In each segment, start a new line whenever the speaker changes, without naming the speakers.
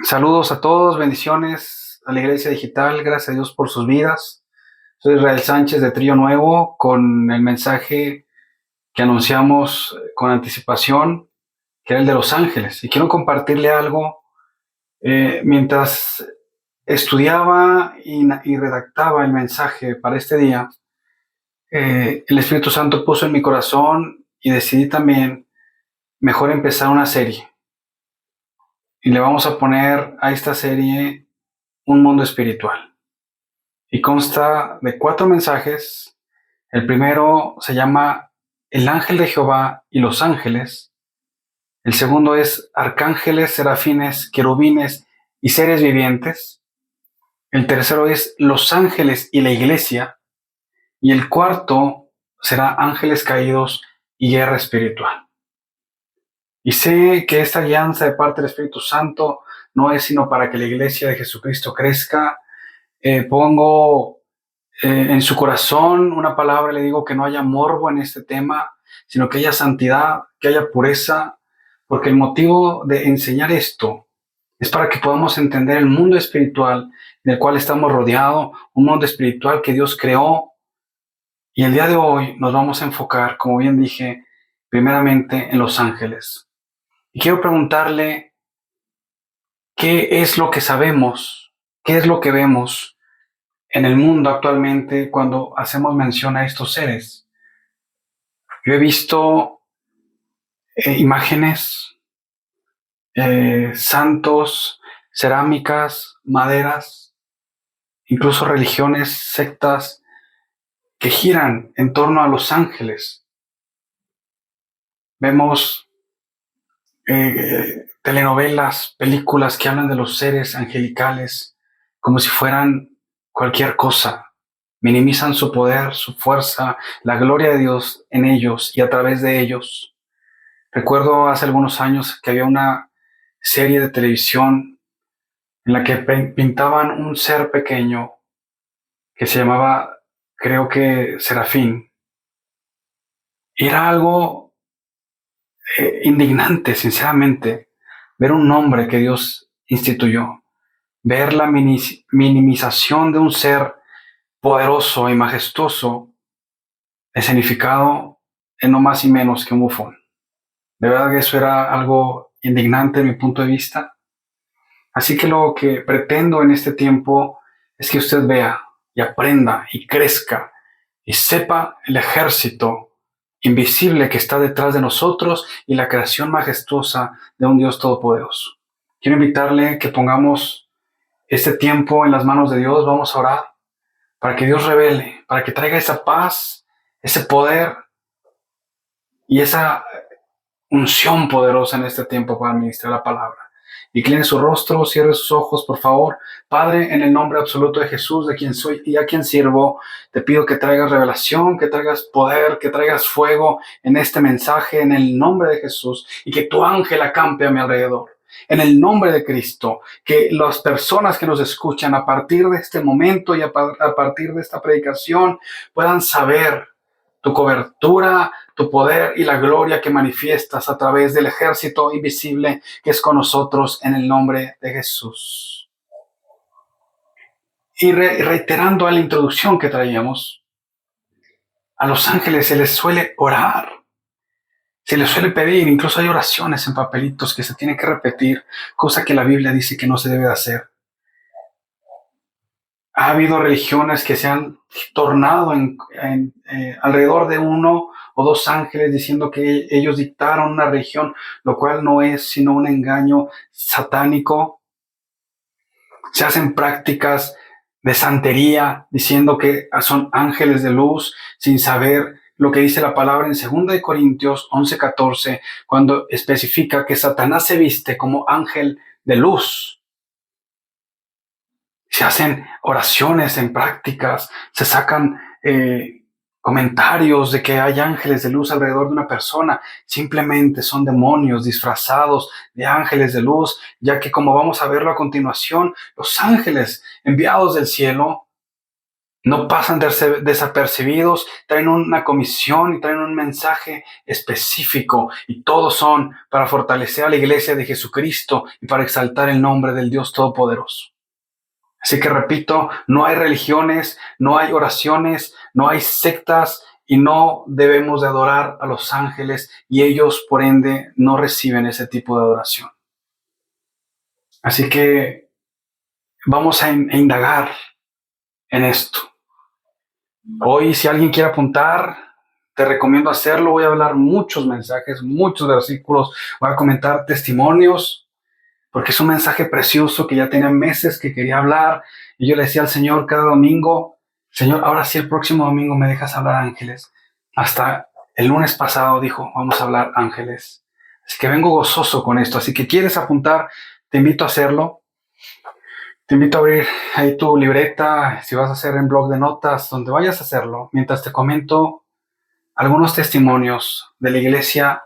Saludos a todos, bendiciones a la Iglesia Digital, gracias a Dios por sus vidas. Soy Israel Sánchez de Trillo Nuevo con el mensaje que anunciamos con anticipación, que era el de Los Ángeles. Y quiero compartirle algo. Mientras estudiaba y redactaba el mensaje para este día, el Espíritu Santo puso en mi corazón y decidí también mejor empezar una serie. Y le vamos a poner a esta serie Un Mundo Espiritual. Y consta de 4 mensajes. El primero se llama El Ángel de Jehová y los ángeles. El segundo es Arcángeles, serafines, querubines y seres vivientes. El tercero es Los ángeles y la iglesia. Y el cuarto será Ángeles caídos y guerra espiritual. Y sé que esta guianza de parte del Espíritu Santo no es sino para que la iglesia de Jesucristo crezca. Pongo en su corazón una palabra, le digo que no haya morbo en este tema, sino que haya santidad, que haya pureza, porque el motivo de enseñar esto es para que podamos entender el mundo espiritual del cual estamos rodeados, un mundo espiritual que Dios creó. Y el día de hoy nos vamos a enfocar, como bien dije, primeramente en los ángeles. Y quiero preguntarle, ¿qué es lo que sabemos? ¿Qué es lo que vemos en el mundo actualmente cuando hacemos mención a estos seres? Yo he visto imágenes, santos, cerámicas, maderas, incluso religiones, sectas que giran en torno a los ángeles. Vemos telenovelas, películas que hablan de los seres angelicales como si fueran cualquier cosa. Minimizan su poder, su fuerza, la gloria de Dios en ellos y a través de ellos. Recuerdo hace algunos años que había una serie de televisión en la que pintaban un ser pequeño que se llamaba, creo que Serafín. Y era algo indignante, sinceramente, ver un nombre que Dios instituyó, ver la minimización de un ser poderoso y majestuoso, escenificado en no más y menos que un bufón. De verdad que eso era algo indignante de mi punto de vista. Así que lo que pretendo en este tiempo es que usted vea y aprenda y crezca y sepa el ejército invisible que está detrás de nosotros y la creación majestuosa de un Dios todopoderoso. Quiero invitarle que pongamos este tiempo en las manos de Dios. Vamos a orar para que Dios revele, para que traiga esa paz, ese poder y esa unción poderosa en este tiempo para ministrar la palabra. Incline su rostro, cierre sus ojos, por favor. Padre, en el nombre absoluto de Jesús, de quien soy y a quien sirvo, te pido que traigas revelación, que traigas poder, que traigas fuego en este mensaje, en el nombre de Jesús, y que tu ángel acampe a mi alrededor. En el nombre de Cristo, que las personas que nos escuchan a partir de este momento y a partir de esta predicación puedan saber tu cobertura, tu poder y la gloria que manifiestas a través del ejército invisible que es con nosotros en el nombre de Jesús. Y reiterando a la introducción que traíamos, a los ángeles se les suele orar, se les suele pedir, incluso hay oraciones en papelitos que se tienen que repetir, cosa que la Biblia dice que no se debe de hacer. Ha habido religiones que se han tornado alrededor de 1 o 2 ángeles diciendo que ellos dictaron una religión, lo cual no es sino un engaño satánico. Se hacen prácticas de santería diciendo que son ángeles de luz sin saber lo que dice la palabra en 2 Corintios 11:14, cuando especifica que Satanás se viste como ángel de luz. Se hacen oraciones en prácticas, se sacan comentarios de que hay ángeles de luz alrededor de una persona. Simplemente son demonios disfrazados de ángeles de luz, ya que, como vamos a verlo a continuación, los ángeles enviados del cielo No pasan desapercibidos, traen una comisión y traen un mensaje específico, y todos son para fortalecer a la iglesia de Jesucristo y para exaltar el nombre del Dios Todopoderoso. Así que repito, no hay religiones, no hay oraciones, no hay sectas, y no debemos de adorar a los ángeles, y ellos por ende no reciben ese tipo de adoración. Así que vamos a indagar en esto. Hoy, si alguien quiere apuntar, te recomiendo hacerlo. Voy a hablar muchos mensajes, muchos versículos, voy a comentar testimonios, porque es un mensaje precioso que ya tenía meses que quería hablar, y yo le decía al Señor cada domingo: Señor, ahora sí el próximo domingo me dejas hablar ángeles. Hasta el lunes pasado dijo: vamos a hablar ángeles. Así que vengo gozoso con esto. Así que quieres apuntar, te invito a hacerlo. Te invito a abrir ahí tu libreta, si vas a hacer en blog de notas, donde vayas a hacerlo, mientras te comento algunos testimonios de la iglesia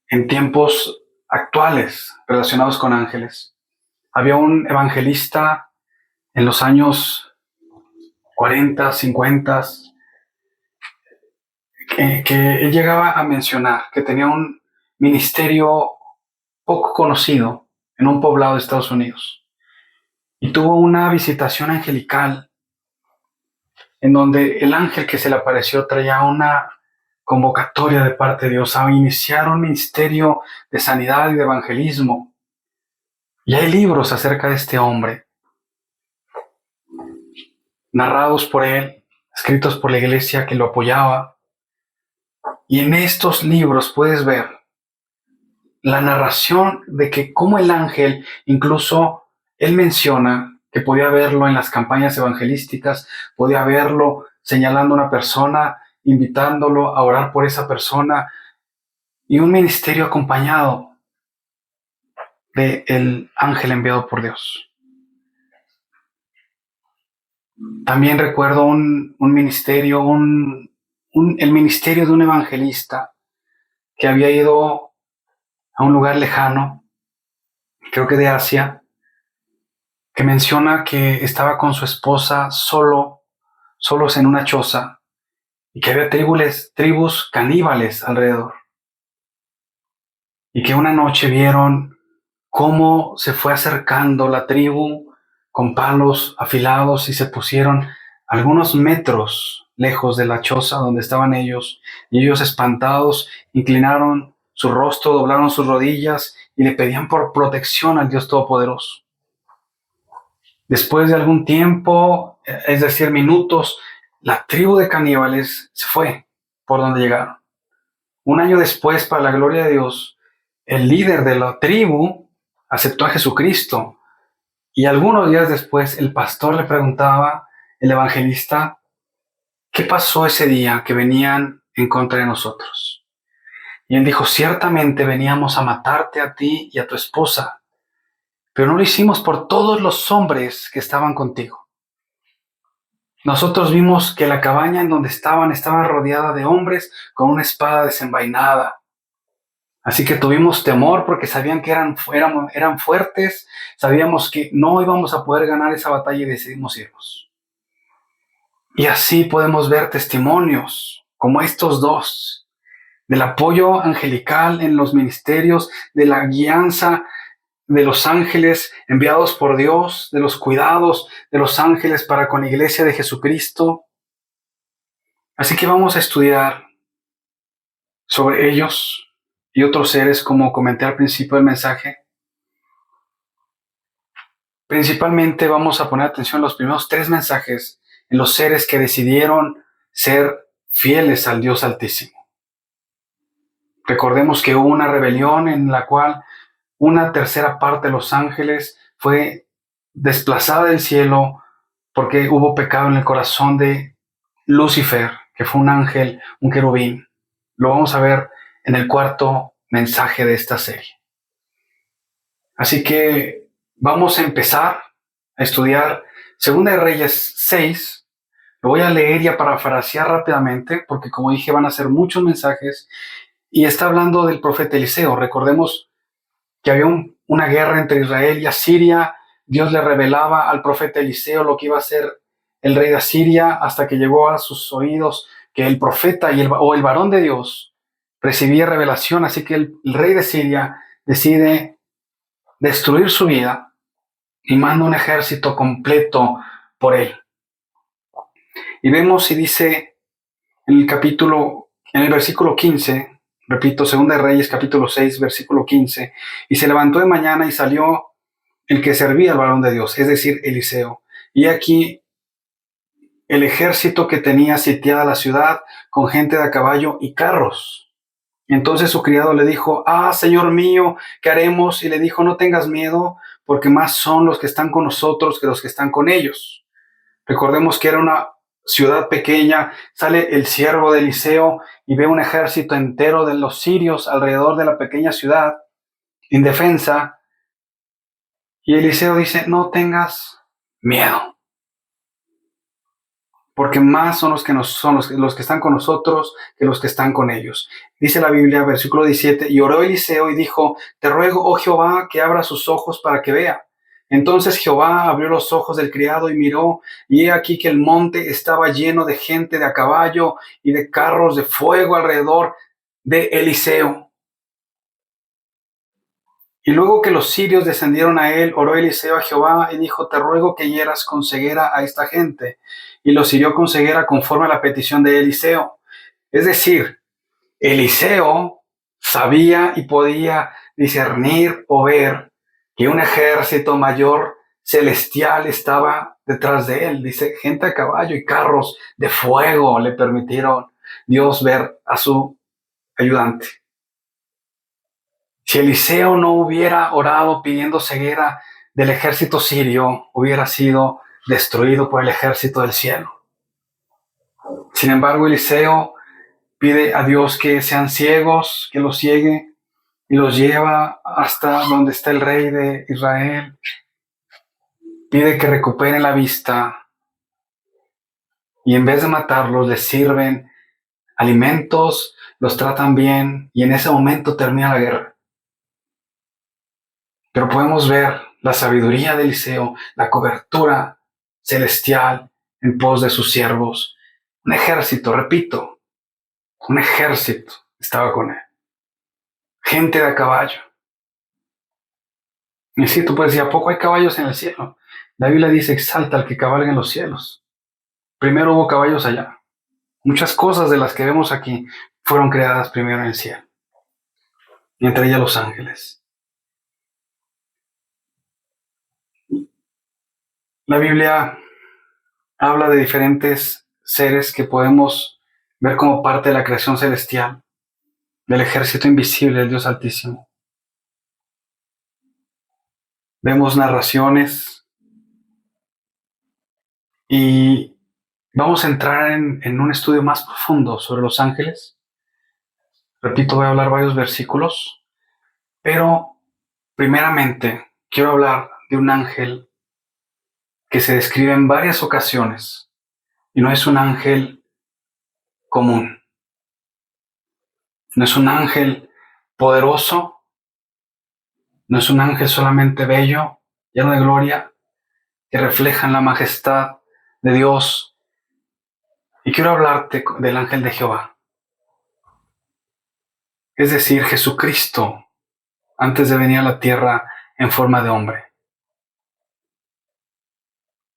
en tiempos actuales relacionados con ángeles. Había un evangelista en los años 40, 50, que él llegaba a mencionar que tenía un ministerio poco conocido en un poblado de Estados Unidos. Y tuvo una visitación angelical en donde el ángel que se le apareció traía una convocatoria de parte de Dios a iniciar un ministerio de sanidad y de evangelismo. Y hay libros acerca de este hombre, narrados por él, escritos por la iglesia que lo apoyaba. Y en estos libros puedes ver la narración de que cómo el ángel, incluso él menciona que podía verlo en las campañas evangelísticas, podía verlo señalando a una persona, invitándolo a orar por esa persona, y un ministerio acompañado del ángel enviado por Dios. También recuerdo un ministerio, el ministerio de un evangelista que había ido a un lugar lejano, creo que de Asia, que menciona que estaba con su esposa solos en una choza, y que había tribus caníbales alrededor. Y que una noche vieron cómo se fue acercando la tribu con palos afilados y se pusieron algunos metros lejos de la choza donde estaban ellos, y ellos, espantados, inclinaron su rostro, doblaron sus rodillas y le pedían por protección al Dios Todopoderoso. Después de algún tiempo, es decir, minutos, la tribu de caníbales se fue por donde llegaron. Un año después, para la gloria de Dios, el líder de la tribu aceptó a Jesucristo. Y algunos días después, el pastor le preguntaba, el evangelista, ¿qué pasó ese día que venían en contra de nosotros? Y él dijo: ciertamente veníamos a matarte a ti y a tu esposa, pero no lo hicimos por todos los hombres que estaban contigo. Nosotros vimos que la cabaña en donde estaba rodeada de hombres con una espada desenvainada. Así que tuvimos temor porque sabían que eran fuertes, sabíamos que no íbamos a poder ganar esa batalla y decidimos irnos. Y así podemos ver testimonios como estos dos, del apoyo angelical en los ministerios, de la guianza de los ángeles enviados por Dios, de los cuidados de los ángeles para con la iglesia de Jesucristo. Así que vamos a estudiar sobre ellos y otros seres, como comenté al principio del mensaje. Principalmente vamos a poner atención en los primeros 3 mensajes, en los seres que decidieron ser fieles al Dios Altísimo. Recordemos que hubo una rebelión en la cual una tercera parte de los ángeles fue desplazada del cielo porque hubo pecado en el corazón de Lucifer, que fue un ángel, un querubín. Lo vamos a ver en el 4 mensaje de esta serie. Así que vamos a empezar a estudiar 2 de Reyes 6. Lo voy a leer y a parafrasear rápidamente, porque como dije van a ser muchos mensajes, y está hablando del profeta Eliseo. Recordemos que había una guerra entre Israel y Asiria. Dios le revelaba al profeta Eliseo lo que iba a ser el rey de Asiria hasta que llegó a sus oídos que el profeta o el varón de Dios recibía revelación, así que el rey de Siria decide destruir su vida y manda un ejército completo por él. Y vemos y dice en el versículo 15, repito, 2 de Reyes capítulo 6, versículo 15, y se levantó de mañana y salió el que servía al varón de Dios, es decir, Eliseo. Y aquí el ejército que tenía sitiada la ciudad con gente de a caballo y carros. Entonces su criado le dijo: Señor mío, ¿qué haremos? Y le dijo: no tengas miedo, porque más son los que están con nosotros que los que están con ellos. Recordemos que era una ciudad pequeña. Sale el siervo de Eliseo y ve un ejército entero de los sirios alrededor de la pequeña ciudad, indefensa. Y Eliseo dice: no tengas miedo, porque más son los que están con nosotros que los que están con ellos. Dice la Biblia, versículo 17, y oró Eliseo y dijo: te ruego, oh Jehová, que abra sus ojos para que vea. Entonces Jehová abrió los ojos del criado y miró, y he aquí que el monte estaba lleno de gente de a caballo y de carros de fuego alrededor de Eliseo. Y luego que los sirios descendieron a él, oró Eliseo a Jehová y dijo: te ruego que hieras con ceguera a esta gente. Y los hirió con ceguera conforme a la petición de Eliseo. Es decir, Eliseo sabía y podía discernir o ver que un ejército mayor celestial estaba detrás de él. Dice, gente a caballo y carros de fuego le permitieron Dios ver a su ayudante. Si Eliseo no hubiera orado pidiendo ceguera del ejército sirio, hubiera sido destruido por el ejército del cielo. Sin embargo, Eliseo pide a Dios que sean ciegos, que los ciegue, y los lleva hasta donde está el rey de Israel. Pide que recuperen la vista y en vez de matarlos, les sirven alimentos, los tratan bien y en ese momento termina la guerra. Pero podemos ver la sabiduría de Eliseo, la cobertura celestial en pos de sus siervos. Un ejército, repito, un ejército estaba con él. Gente de a caballo. Y si tú puedes decir, ¿a poco hay caballos en el cielo? La Biblia dice: exalta al que cabalga en los cielos. Primero hubo caballos allá. Muchas cosas de las que vemos aquí fueron creadas primero en el cielo. Y entre ellas los ángeles. La Biblia habla de diferentes seres que podemos ver como parte de la creación celestial, del ejército invisible del Dios Altísimo. Vemos narraciones y vamos a entrar en un estudio más profundo sobre los ángeles. Repito, voy a hablar varios versículos, pero primeramente quiero hablar de un ángel que se describe en varias ocasiones y no es un ángel común. No es un ángel poderoso, no es un ángel solamente bello, lleno de gloria, que reflejan la majestad de Dios. Y quiero hablarte del ángel de Jehová. Es decir, Jesucristo, antes de venir a la tierra en forma de hombre.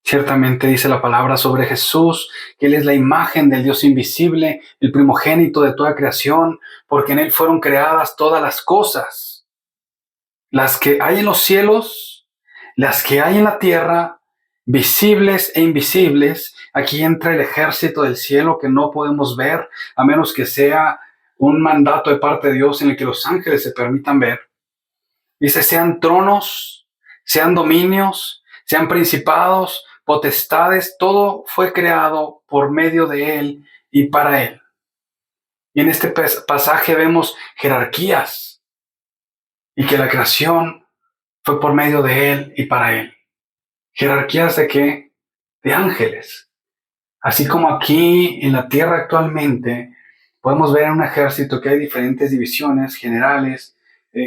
Ciertamente dice la palabra sobre Jesús que Él es la imagen del Dios invisible, el primogénito de toda creación, porque en Él fueron creadas todas las cosas, las que hay en los cielos, las que hay en la tierra, visibles e invisibles. Aquí entra el ejército del cielo que no podemos ver, a menos que sea un mandato de parte de Dios en el que los ángeles se permitan ver. Dice: sean tronos, sean dominios, sean principados, potestades, todo fue creado por medio de Él y para Él. Y en este pasaje vemos jerarquías y que la creación fue por medio de Él y para Él. ¿Jerarquías de qué? De ángeles. Así como aquí en la tierra actualmente podemos ver en un ejército que hay diferentes divisiones, generales,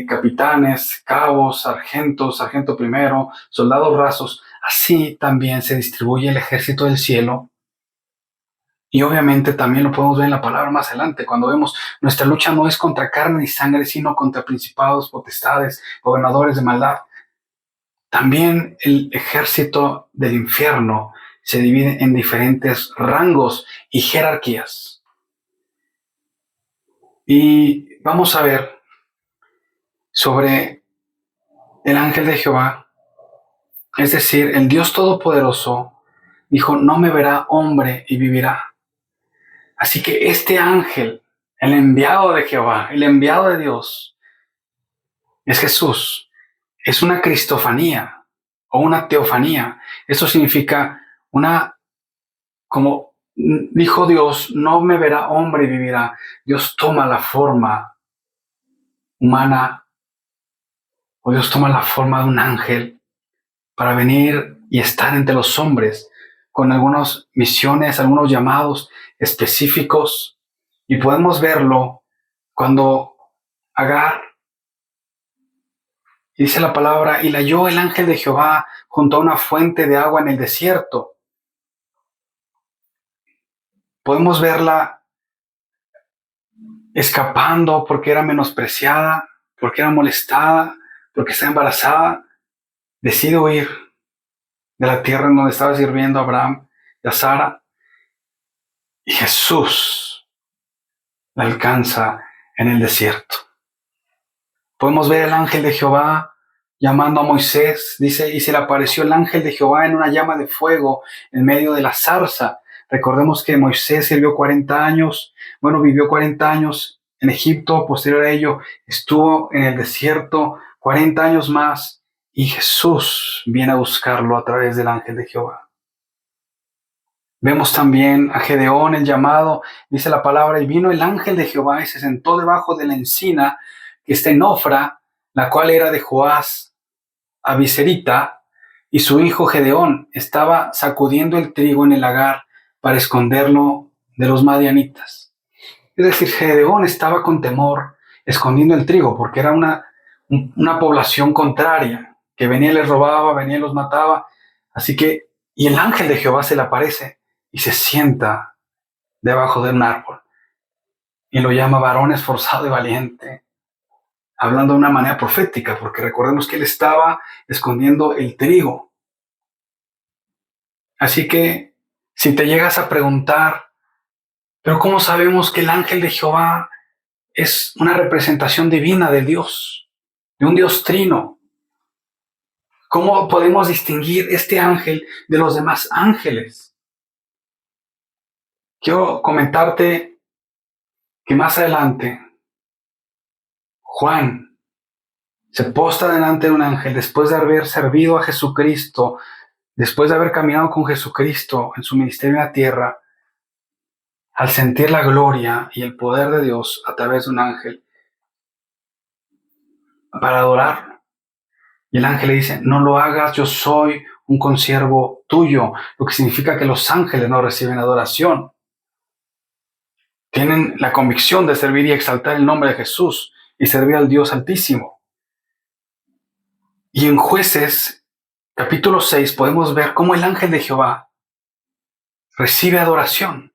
capitanes, cabos, sargentos, sargento primero, soldados rasos. así también se distribuye el ejército del cielo. Y obviamente también lo podemos ver en la palabra más adelante, cuando vemos nuestra lucha no es contra carne ni sangre, sino contra principados, potestades, gobernadores de maldad. También el ejército del infierno se divide en diferentes rangos y jerarquías. Y vamos a ver sobre el ángel de Jehová, es decir, el Dios Todopoderoso, dijo, no me verá hombre y vivirá. Así que este ángel, el enviado de Jehová, el enviado de Dios, es Jesús. Es una cristofanía o una teofanía. Eso significa como dijo Dios, no me verá hombre y vivirá. Dios toma la forma humana o Dios toma la forma de un ángel para venir y estar entre los hombres con algunas misiones, algunos llamados específicos. Y podemos verlo cuando Agar, dice la palabra, y la halló el ángel de Jehová junto a una fuente de agua en el desierto. Podemos verla escapando porque era menospreciada, porque era molestada, porque está embarazada. Decide huir de la tierra en donde estaba sirviendo a Abraham y a Sara. Y Jesús la alcanza en el desierto. Podemos ver el ángel de Jehová llamando a Moisés. Dice, y se le apareció el ángel de Jehová en una llama de fuego en medio de la zarza. Recordemos que Moisés sirvió 40 años. Vivió 40 años en Egipto. Posterior a ello, estuvo en el desierto 40 años más. Y Jesús viene a buscarlo a través del ángel de Jehová. Vemos también a Gedeón, el llamado, dice la palabra, y vino el ángel de Jehová y se sentó debajo de la encina que está en Ofra, la cual era de Joás Abiserita, y su hijo Gedeón estaba sacudiendo el trigo en el lagar para esconderlo de los madianitas. Es decir, Gedeón estaba con temor escondiendo el trigo porque era una población contraria que venía y les robaba, venía y los mataba. Así que, y el ángel de Jehová se le aparece y se sienta debajo de un árbol y lo llama varón esforzado y valiente, hablando de una manera profética, porque recordemos que él estaba escondiendo el trigo. Así que si te llegas a preguntar, pero ¿cómo sabemos que el ángel de Jehová es una representación divina de Dios, de un Dios trino? ¿Cómo podemos distinguir este ángel de los demás ángeles? Quiero comentarte que más adelante Juan se postra delante de un ángel después de haber servido a Jesucristo, después de haber caminado con Jesucristo en su ministerio en la tierra. Al sentir la gloria y el poder de Dios a través de un ángel para adorarlo. Y el ángel le dice, no lo hagas, yo soy un consiervo tuyo, lo que significa que los ángeles no reciben adoración. Tienen la convicción de servir y exaltar el nombre de Jesús y servir al Dios Altísimo. Y en Jueces, capítulo 6, podemos ver cómo el ángel de Jehová recibe adoración.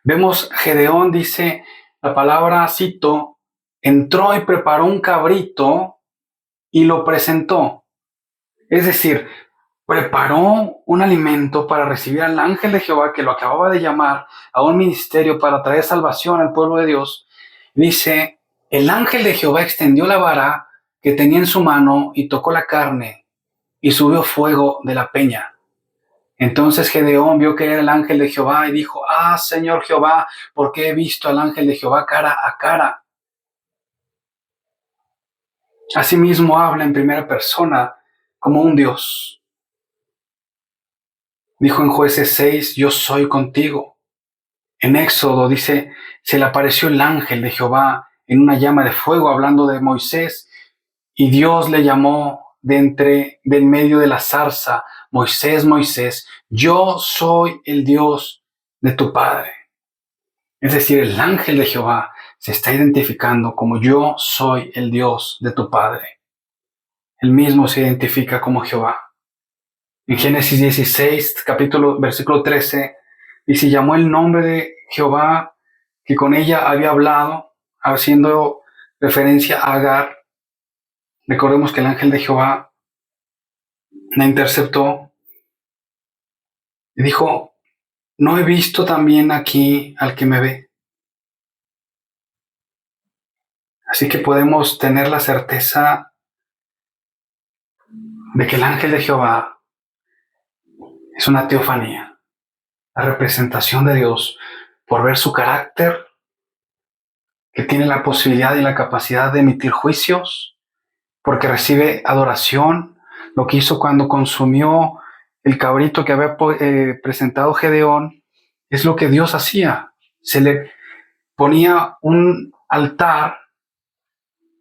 Vemos Gedeón, dice la palabra, cito, entró y preparó un cabrito y lo presentó. Es decir, preparó un alimento para recibir al ángel de Jehová que lo acababa de llamar a un ministerio para traer salvación al pueblo de Dios. Dice, el ángel de Jehová extendió la vara que tenía en su mano y tocó la carne y subió fuego de la peña. Entonces Gedeón vio que era el ángel de Jehová y dijo, Señor Jehová, ¿por qué he visto al ángel de Jehová cara a cara? Asimismo habla en primera persona como un Dios. Dijo en Jueces 6, yo soy contigo. En Éxodo dice, se le apareció el ángel de Jehová en una llama de fuego hablando de Moisés y Dios le llamó del medio de la zarza, Moisés, Moisés, yo soy el Dios de tu padre. Es decir, el ángel de Jehová se está identificando como yo soy el Dios de tu padre. Él mismo se identifica como Jehová. En Génesis 16, versículo 13, dice, llamó el nombre de Jehová que con ella había hablado, haciendo referencia a Agar. Recordemos que el ángel de Jehová la interceptó y dijo, ¿no he visto también aquí al que me ve? Así que podemos tener la certeza de que el ángel de Jehová es una teofanía, la representación de Dios por ver su carácter, que tiene la posibilidad y la capacidad de emitir juicios, porque recibe adoración, lo que hizo cuando consumió el cabrito que había presentado Gedeón, es lo que Dios hacía. Se le ponía un altar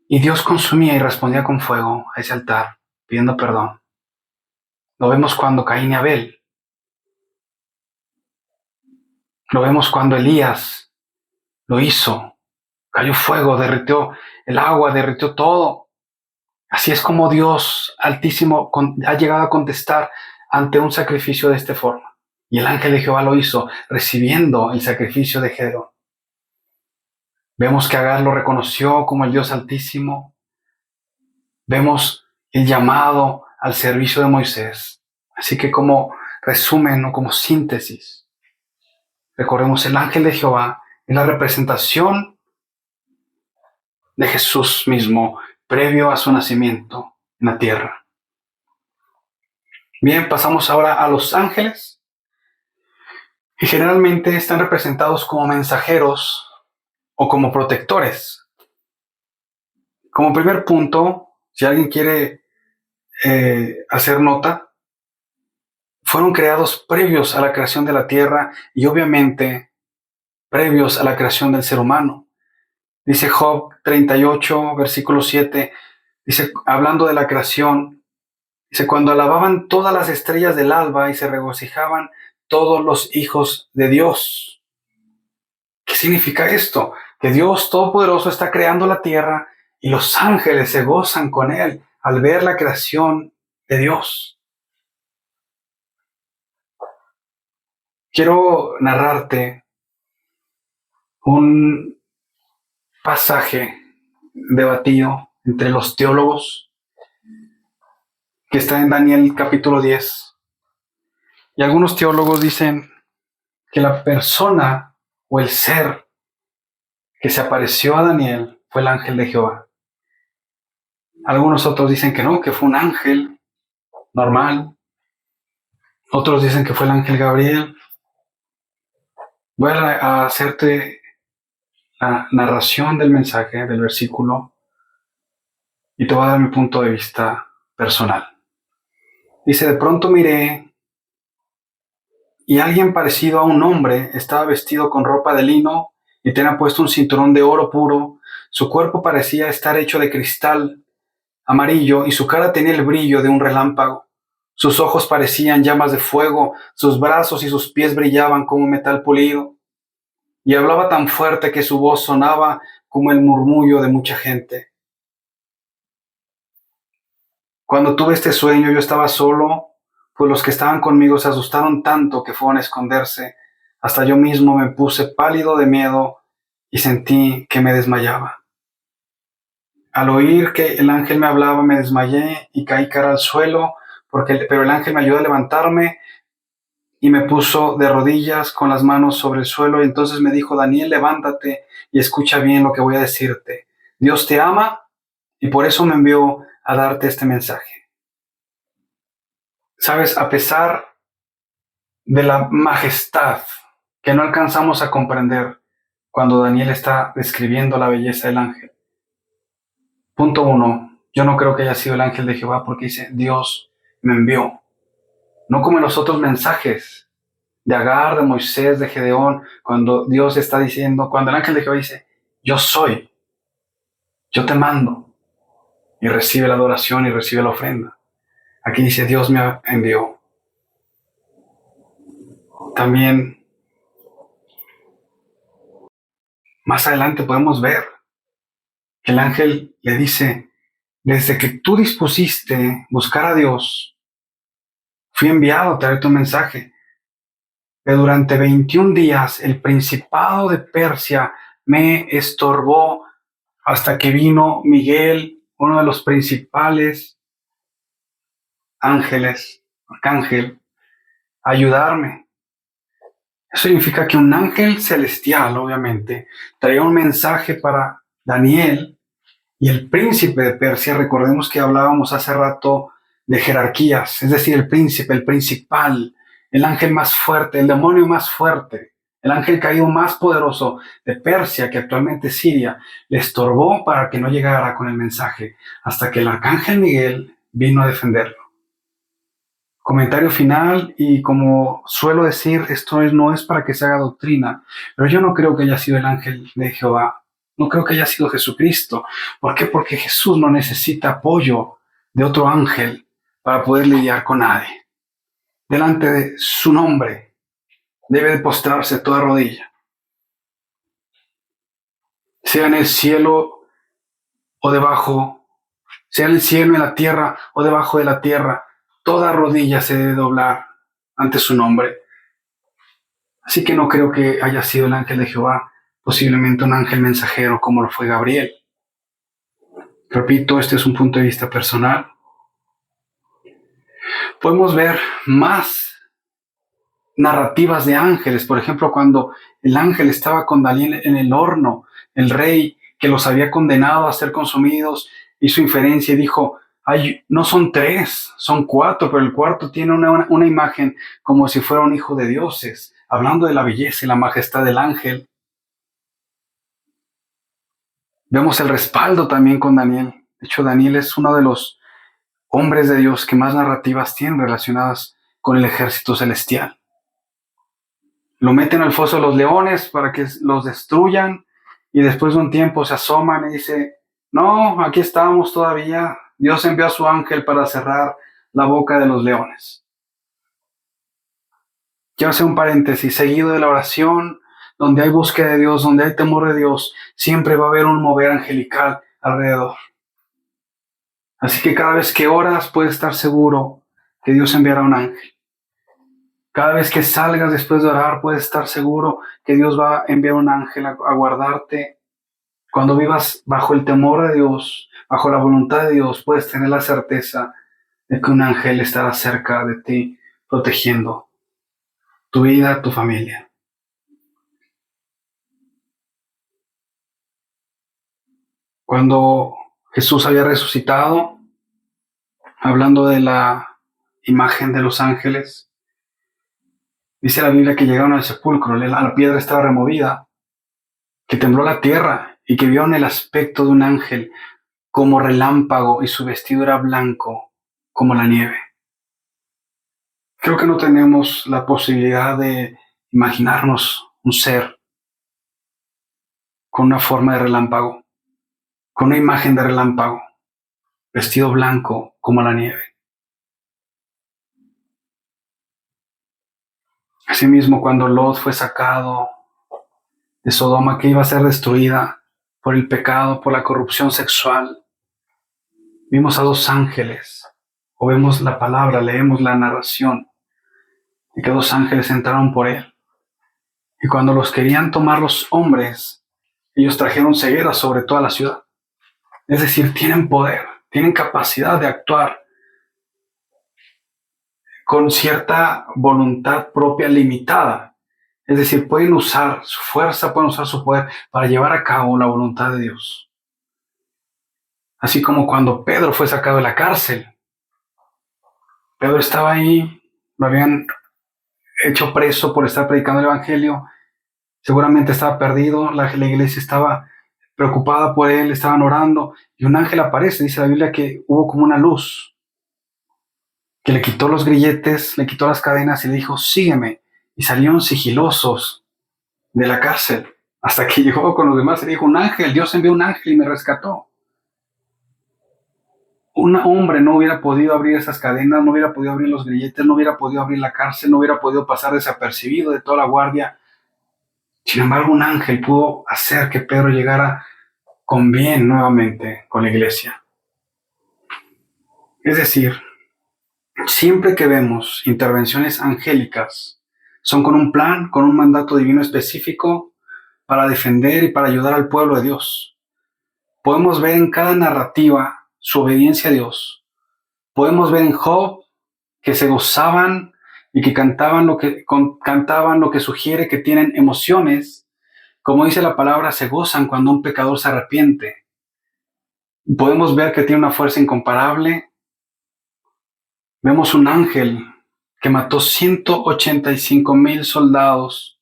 y Dios consumía y respondía con fuego a ese altar, pidiendo perdón. Lo vemos cuando Caín y Abel. Lo vemos cuando Elías lo hizo. Cayó fuego, derritió el agua, derritió todo. Así es como Dios Altísimo ha llegado a contestar ante un sacrificio de esta forma. Y el ángel de Jehová lo hizo, recibiendo el sacrificio de Gedeón. Vemos que Agar lo reconoció como el Dios Altísimo. Vemos el llamado al servicio de Moisés. Así que como resumen o como síntesis, recordemos, el ángel de Jehová es la representación de Jesús mismo previo a su nacimiento en la tierra. Bien, pasamos ahora a los ángeles, y generalmente están representados como mensajeros o como protectores. Como primer punto, si alguien quiere hacer nota, fueron creados previos a la creación de la tierra y obviamente previos a la creación del ser humano. Dice Job 38, versículo 7, dice, hablando de la creación, dice, cuando alababan todas las estrellas del alba y se regocijaban todos los hijos de Dios. ¿Qué significa esto? Que Dios Todopoderoso está creando la tierra y los ángeles se gozan con Él al ver la creación de Dios. Quiero narrarte un pasaje debatido entre los teólogos que está en Daniel capítulo 10. Y algunos teólogos dicen que la persona o el ser que se apareció a Daniel fue el ángel de Jehová. Algunos otros dicen que no, que fue un ángel normal. Otros dicen que fue el ángel Gabriel. Voy a hacerte la narración del mensaje, del versículo, y te voy a dar mi punto de vista personal. Dice, de pronto miré y alguien parecido a un hombre estaba vestido con ropa de lino y tenía puesto un cinturón de oro puro. Su cuerpo parecía estar hecho de cristal amarillo y su cara tenía el brillo de un relámpago. Sus ojos parecían llamas de fuego, sus brazos y sus pies brillaban como metal pulido. Y hablaba tan fuerte que su voz sonaba como el murmullo de mucha gente. Cuando tuve este sueño yo estaba solo, pues los que estaban conmigo se asustaron tanto que fueron a esconderse. Hasta yo mismo me puse pálido de miedo y sentí que me desmayaba. Al oír que el ángel me hablaba me desmayé y caí cara al suelo, pero el ángel me ayudó a levantarme y me puso de rodillas con las manos sobre el suelo, y entonces me dijo, Daniel, levántate y escucha bien lo que voy a decirte. Dios te ama y por eso me envió a darte este mensaje. Sabes, a pesar de la majestad que no alcanzamos a comprender cuando Daniel está describiendo la belleza del ángel. Punto 1, yo no creo que haya sido el ángel de Jehová porque dice, Dios me envió. No como en los otros mensajes de Agar, de Moisés, de Gedeón, cuando Dios está diciendo, cuando el ángel de Jehová dice, yo soy, yo te mando, y recibe la adoración y recibe la ofrenda. Aquí dice, Dios me envió. También, más adelante podemos ver que el ángel le dice, desde que tú dispusiste buscar a Dios, Fui enviado a traerte un mensaje. Que durante 21 días el principado de Persia me estorbó hasta que vino Miguel, uno de los principales ángeles, arcángel, a ayudarme. Eso significa que un ángel celestial, obviamente, traía un mensaje para Daniel y el príncipe de Persia. Recordemos que hablábamos hace rato de jerarquías, es decir, el príncipe, el principal, el ángel más fuerte, el demonio más fuerte, el ángel caído más poderoso de Persia, que actualmente es Siria, le estorbó para que no llegara con el mensaje, hasta que el arcángel Miguel vino a defenderlo. Comentario final, y como suelo decir, esto no es para que se haga doctrina, pero yo no creo que haya sido el ángel de Jehová, no creo que haya sido Jesucristo. ¿Por qué? Porque Jesús no necesita apoyo de otro ángel para poder lidiar con nadie. Delante de su nombre debe de postrarse toda rodilla, sea en el cielo o debajo, sea en el cielo, en la tierra o debajo de la tierra, toda rodilla se debe doblar ante su nombre. Así que no creo que haya sido el ángel de Jehová, posiblemente un ángel mensajero como lo fue Gabriel. Repito, este es un punto de vista personal. Podemos ver más narrativas de ángeles. Por ejemplo, cuando el ángel estaba con Daniel en el horno, el rey que los había condenado a ser consumidos hizo inferencia y dijo: "Ay, no son 3, son 4, pero el cuarto tiene una imagen como si fuera un hijo de dioses", hablando de la belleza y la majestad del ángel. Vemos el respaldo también con Daniel. De hecho, Daniel es uno de los hombres de Dios que más narrativas tienen relacionadas con el ejército celestial. Lo meten al foso de los leones para que los destruyan, y después de un tiempo se asoman y dice: "No, aquí estamos todavía. Dios envió a su ángel para cerrar la boca de los leones". Quiero hacer un paréntesis. Seguido de la oración, donde hay búsqueda de Dios, donde hay temor de Dios, siempre va a haber un mover angelical alrededor. Así que cada vez que oras, puedes estar seguro que Dios enviará un ángel. Cada vez que salgas después de orar, puedes estar seguro que Dios va a enviar un ángel a guardarte. Cuando vivas bajo el temor de Dios, bajo la voluntad de Dios, puedes tener la certeza de que un ángel estará cerca de ti, protegiendo tu vida, tu familia. Cuando Jesús había resucitado, hablando de la imagen de los ángeles, dice la Biblia que llegaron al sepulcro, la piedra estaba removida, que tembló la tierra y que vieron el aspecto de un ángel como relámpago, y su vestido era blanco como la nieve. Creo que no tenemos la posibilidad de imaginarnos un ser con una forma de relámpago, con una imagen de relámpago, vestido blanco como la nieve. Asimismo, cuando Lot fue sacado de Sodoma, que iba a ser destruida por el pecado, por la corrupción sexual, vimos a 2 ángeles, o vemos la palabra, leemos la narración de que 2 ángeles entraron por él. Y cuando los querían tomar los hombres, ellos trajeron ceguera sobre toda la ciudad. Es decir, tienen poder, tienen capacidad de actuar con cierta voluntad propia limitada. Es decir, pueden usar su fuerza, pueden usar su poder para llevar a cabo la voluntad de Dios. Así como cuando Pedro fue sacado de la cárcel. Pedro estaba ahí, lo habían hecho preso por estar predicando el evangelio. Seguramente estaba perdido, la iglesia estaba preocupada por él, estaban orando, y un ángel aparece. Dice la Biblia que hubo como una luz que le quitó los grilletes, le quitó las cadenas y le dijo: "Sígueme". Y salieron sigilosos de la cárcel hasta que llegó con los demás y dijo: "Un ángel, Dios envió un ángel y me rescató". Un hombre no hubiera podido abrir esas cadenas, no hubiera podido abrir los grilletes, no hubiera podido abrir la cárcel, no hubiera podido pasar desapercibido de toda la guardia. Sin embargo, un ángel pudo hacer que Pedro llegara con bien nuevamente con la iglesia. Es decir, Siempre que vemos intervenciones angélicas, son con un plan, con un mandato divino específico para defender y para ayudar al pueblo de Dios. Podemos ver en cada narrativa su obediencia a Dios. Podemos ver en Job que se gozaban y que cantaban lo que sugiere que tienen emociones. Como dice la palabra, se gozan cuando un pecador se arrepiente. Podemos ver que tiene una fuerza incomparable. Vemos un ángel que mató 185,000 soldados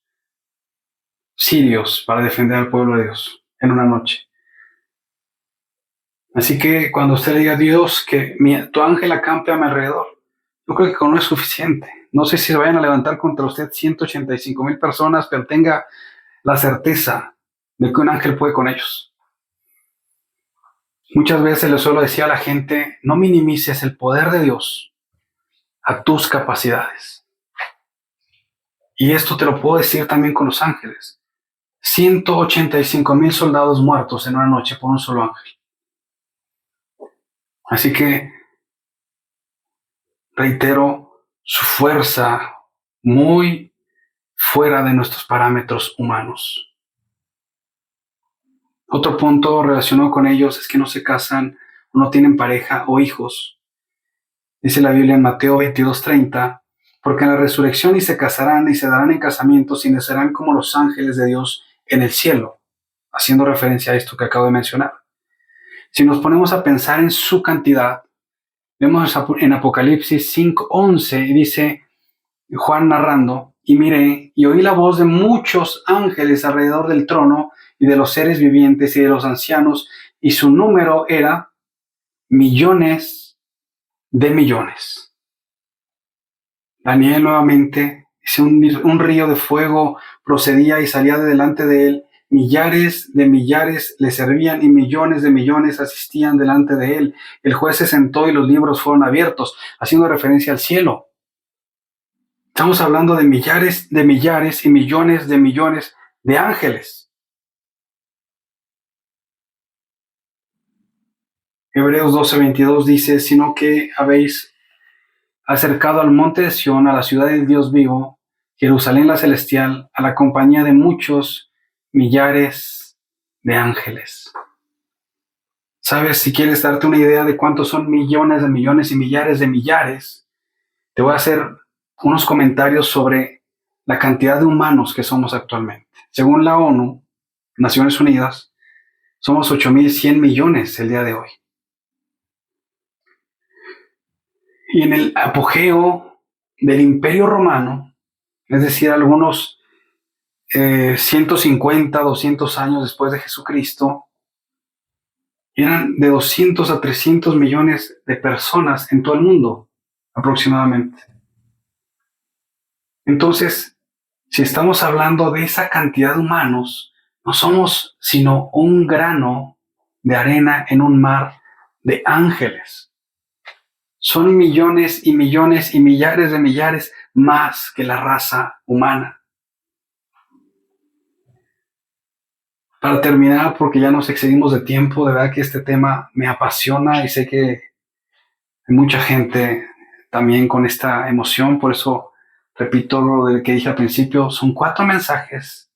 sirios para defender al pueblo de Dios en una noche. Así que cuando usted le diga a Dios que tu ángel acampe a mi alrededor, yo creo que con uno es suficiente. No sé si se vayan a levantar contra usted 185,000 personas, pero tenga la certeza de que un ángel puede con ellos. Muchas veces le suelo decir a la gente, no minimices el poder de Dios a tus capacidades. Y esto te lo puedo decir también con los ángeles. 185,000 soldados muertos en una noche por un solo ángel. Así que, reitero, su fuerza muy fuera de nuestros parámetros humanos. Otro punto relacionado con ellos es que no se casan, no tienen pareja o hijos. Dice la Biblia en Mateo 22:30, porque en la resurrección ni se casarán ni se darán en casamiento, sino serán como los ángeles de Dios en el cielo, haciendo referencia a esto que acabo de mencionar. Si nos ponemos a pensar en su cantidad, vemos en Apocalipsis 5:11, y dice Juan narrando, y miré y oí la voz de muchos ángeles alrededor del trono y de los seres vivientes y de los ancianos, y su número era millones de millones. Daniel nuevamente dice, un río de fuego procedía y salía de delante de él. Millares de millares le servían y millones de millones asistían delante de él. El juez se sentó y los libros fueron abiertos, haciendo referencia al cielo. Estamos hablando de millares y millones de ángeles. Hebreos 12:22 dice, sino que habéis acercado al monte de Sión, a la ciudad del Dios vivo, Jerusalén la celestial, a la compañía de muchos millares de ángeles. ¿Sabes? Si quieres darte una idea de cuántos son millones de millones y millares de millares, te voy a hacer unos comentarios sobre la cantidad de humanos que somos actualmente. Según la ONU, Naciones Unidas, somos 8,100 millones el día de hoy. Y en el apogeo del Imperio Romano, es decir, algunos 150, 200 años después de Jesucristo, eran de 200 a 300 millones de personas en todo el mundo, aproximadamente. Entonces, si estamos hablando de esa cantidad de humanos, no somos sino un grano de arena en un mar de ángeles. Son millones y millones y millares de millares más que la raza humana. Para terminar, porque ya nos excedimos de tiempo, de verdad que este tema me apasiona y sé que hay mucha gente también con esta emoción, por eso repito lo que dije al principio, son 4 mensajes.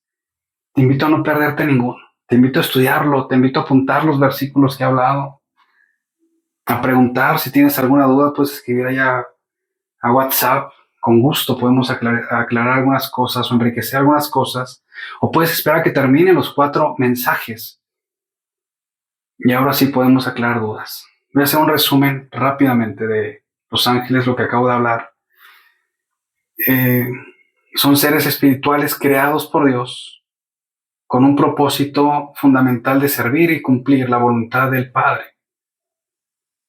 Te invito a no perderte ninguno, te invito a estudiarlo, te invito a apuntar los versículos que he hablado, a preguntar si tienes alguna duda, puedes escribir allá a WhatsApp, con gusto podemos aclarar algunas cosas o enriquecer algunas cosas, o puedes esperar a que terminen los 4 mensajes y ahora sí podemos aclarar dudas. Voy a hacer un resumen rápidamente de los ángeles, lo que acabo de hablar. Son seres espirituales creados por Dios con un propósito fundamental de servir y cumplir la voluntad del Padre.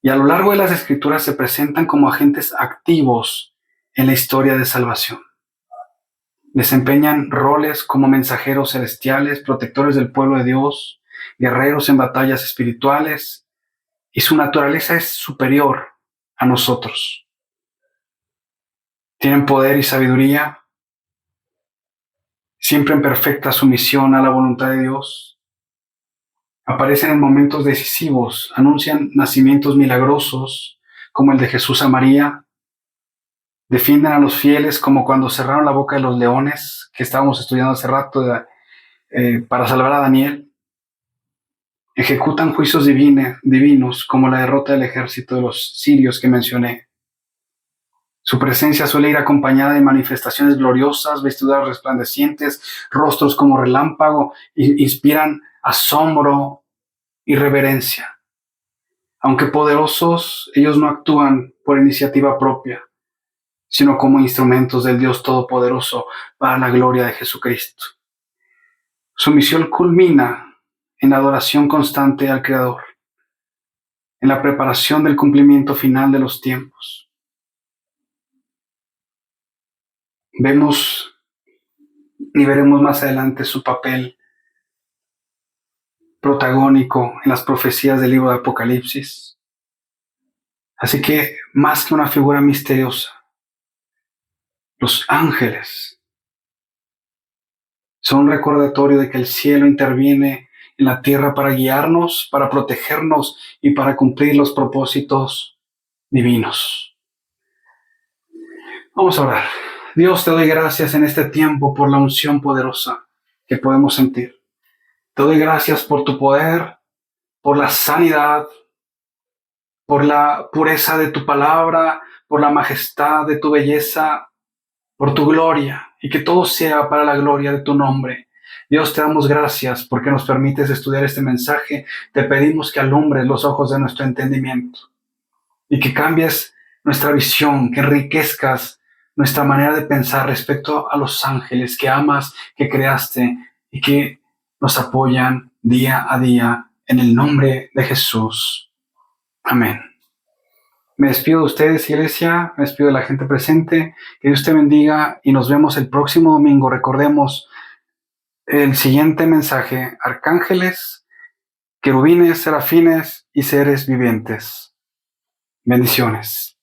Y a lo largo de las Escrituras se presentan como agentes activos en la historia de salvación. Desempeñan roles como mensajeros celestiales, protectores del pueblo de Dios, guerreros en batallas espirituales, y su naturaleza es superior a nosotros. Tienen poder y sabiduría, siempre en perfecta sumisión a la voluntad de Dios. Aparecen en momentos decisivos, anuncian nacimientos milagrosos, como el de Jesús a María, Defienden a los fieles como cuando cerraron la boca de los leones, que estábamos estudiando hace rato, para salvar a Daniel. Ejecutan juicios divinos como la derrota del ejército de los sirios que mencioné. Su presencia suele ir acompañada de manifestaciones gloriosas, vestiduras resplandecientes, rostros como relámpago, inspiran asombro y reverencia. Aunque poderosos, ellos no actúan por iniciativa propia, sino como instrumentos del Dios Todopoderoso para la gloria de Jesucristo. Su misión culmina en la adoración constante al Creador, en la preparación del cumplimiento final de los tiempos. Vemos y veremos más adelante su papel protagónico en las profecías del libro de Apocalipsis. Así que, más que una figura misteriosa, los ángeles son un recordatorio de que el cielo interviene en la tierra para guiarnos, para protegernos y para cumplir los propósitos divinos. Vamos a orar. Dios, te doy gracias en este tiempo por la unción poderosa que podemos sentir. Te doy gracias por tu poder, por la sanidad, por la pureza de tu palabra, por la majestad de tu belleza, por tu gloria, y que todo sea para la gloria de tu nombre. Dios, te damos gracias porque nos permites estudiar este mensaje. Te pedimos que alumbres los ojos de nuestro entendimiento y que cambies nuestra visión, que enriquezcas nuestra manera de pensar respecto a los ángeles que amas, que creaste y que nos apoyan día a día en el nombre de Jesús. Amén. Me despido de ustedes, iglesia, me despido de la gente presente. Que Dios te bendiga y nos vemos el próximo domingo. Recordemos el siguiente mensaje: arcángeles, querubines, serafines y seres vivientes. Bendiciones.